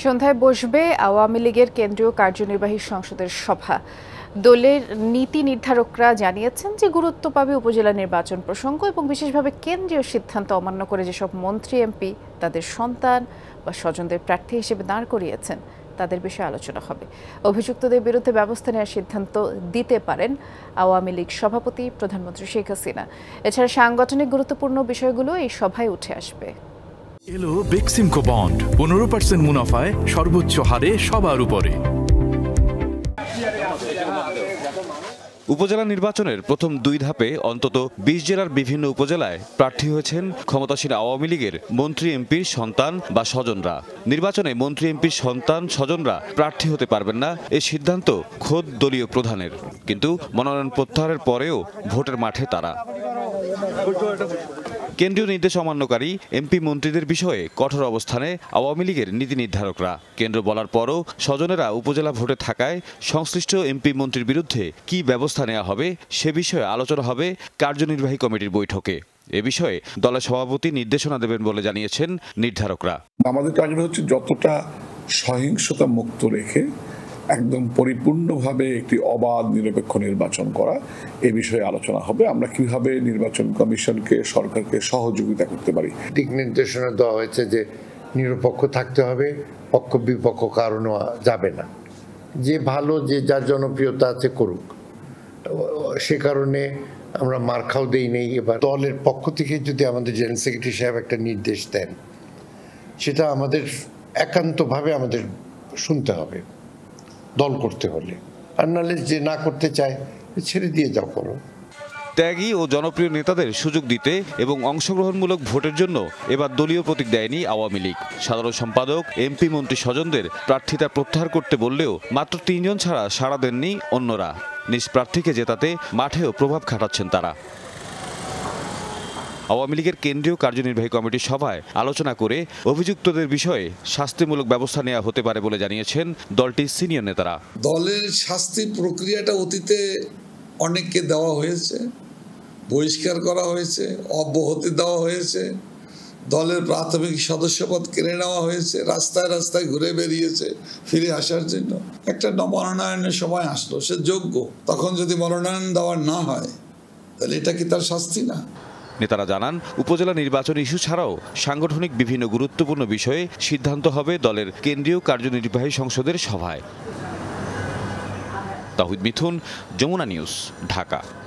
সন্ধ্যায় বসবে আওয়ামী লীগের কেন্দ্রীয় কার্যনির্বাহী সংসদের সভা। দলের নীতি নির্ধারকরা জানিয়েছেন যে গুরুত্ব পাবে উপজেলা নির্বাচন প্রসঙ্গ এবং বিশেষভাবে কেন্দ্রীয় সিদ্ধান্ত অমান্য করে যেসব মন্ত্রী এমপি তাদের সন্তান বা স্বজনদের প্রার্থী হিসেবে দাঁড় করিয়েছেন তাদের বিষয়ে আলোচনা হবে। অভিযুক্তদের বিরুদ্ধে ব্যবস্থা নেওয়ার সিদ্ধান্ত দিতে পারেন আওয়ামী লীগ সভাপতি প্রধানমন্ত্রী শেখ হাসিনা। এছাড়া সাংগঠনিক গুরুত্বপূর্ণ বিষয়গুলো এই সভায় উঠে আসবে। এলো বেক্সিমকো বন্ড 15% মুনাফায় সর্বোচ্চ হারে সবার উপরে। উপজেলা নির্বাচনের প্রথম 2 ধাপে অন্তত 20 জেলার বিভিন্ন উপজেলায় প্রার্থী হয়েছেন ক্ষমতাসীন আওয়ামী লীগের মন্ত্রী এমপির সন্তান বা স্বজনরা। নির্বাচনে মন্ত্রী এমপির সন্তান স্বজনরা প্রার্থী হতে পারবেন না, এই সিদ্ধান্ত খোদ দলীয় প্রধানের। কিন্তু মনোনয়ন প্রত্যাহারের পরেও ভোটের মাঠে তারা। কেন্দ্রীয় নির্দেশ অমান্যকারী এমপি মন্ত্রীদের বিষয়ে কঠোর অবস্থানে আওয়ামী লীগের নীতি নির্ধারকরা। কেন্দ্র বলার পরও স্বজনেরা উপজেলা ভোটে থাকায় সংশ্লিষ্ট এমপি মন্ত্রীর বিরুদ্ধে কী ব্যবস্থা নেওয়া হবে সে বিষয়ে আলোচনা হবে কার্যনির্বাহী কমিটির বৈঠকে। এ বিষয়ে দলের সভাপতি নির্দেশনা দেবেন বলে জানিয়েছেন নির্ধারকরা। আমাদের টার্গেট হচ্ছে যতটা সহিংসতা মুক্ত রেখে একদম পরিপূর্ণভাবে একটি অবাধ নিরপেক্ষ নির্বাচন করা, এ বিষয়ে আলোচনা হবে। আমরা কিভাবে নির্বাচন কমিশনকে সরকারকে সহযোগিতা করতে পারি। দিক নির্দেশনা দেওয়া হয়েছে যে নিরপেক্ষ থাকতে হবে, পক্ষ বিপক্ষ কারণও যাবে না, যে ভালো যে যার জনপ্রিয়তা আছে করুক। সে কারণে আমরা মার্কাও দেই নেই। এবার দলের পক্ষ থেকে যদি আমাদের জেনারেল সেক্রেটারি সাহেব একটা নির্দেশ দেন, সেটা আমাদের একান্তভাবে আমাদের শুনতে হবে দল করতে হলে, আর নাহলে যে না করতে চায় ছেড়ে দিয়ে যাও করো। ত্যাগী ও জনপ্রিয় নেতাদের সুযোগ দিতে এবং অংশগ্রহণমূলক ভোটের জন্য এবার দলীয় প্রতীক দেয়নি আওয়ামী লীগ। সাধারণ সম্পাদক এমপি মন্ত্রী স্বজনদের প্রার্থিতা প্রত্যাহার করতে বললেও মাত্র 3 জন ছাড়া সাড়া দেননি অন্যরা। নিজ প্রার্থীকে জেতাতে মাঠেও প্রভাব খাটাচ্ছেন তারা। আওয়ামী লীগের কেন্দ্রীয় কার্যনির্বাহী কমিটির সভায় আলোচনা করে অভিযুক্তদের বিষয়ে শাস্তিমূলক ব্যবস্থা নেওয়া হতে পারে বলে জানিয়েছেন দলটির সিনিয়র নেতারা। দলের শাস্তি প্রক্রিয়াটা অতীতে অনেককে দেওয়া হয়েছে, বহিষ্কার করা হয়েছে, অব্যাহতি দেওয়া হয়েছে, দলের প্রাথমিক সদস্যপদ কেড়ে নেওয়া হয়েছে, রাস্তায় রাস্তায় ঘুরে বেরিয়েছে ফিরে আসার জন্য। একটা মনোনয়নের সময় আসলো, সে যোগ্য, তখন যদি মনোনয়ন দেওয়া না হয় তাহলে এটা কি তার শাস্তি না? নেতারা জানান, উপজেলা নির্বাচন ইস্যু ছাড়াও সাংগঠনিক বিভিন্ন গুরুত্বপূর্ণ বিষয়ে সিদ্ধান্ত হবে দলের কেন্দ্রীয় কার্যনির্বাহী সংসদের সভায়। তাহিদ মিথুন, যমুনা নিউজ, ঢাকা।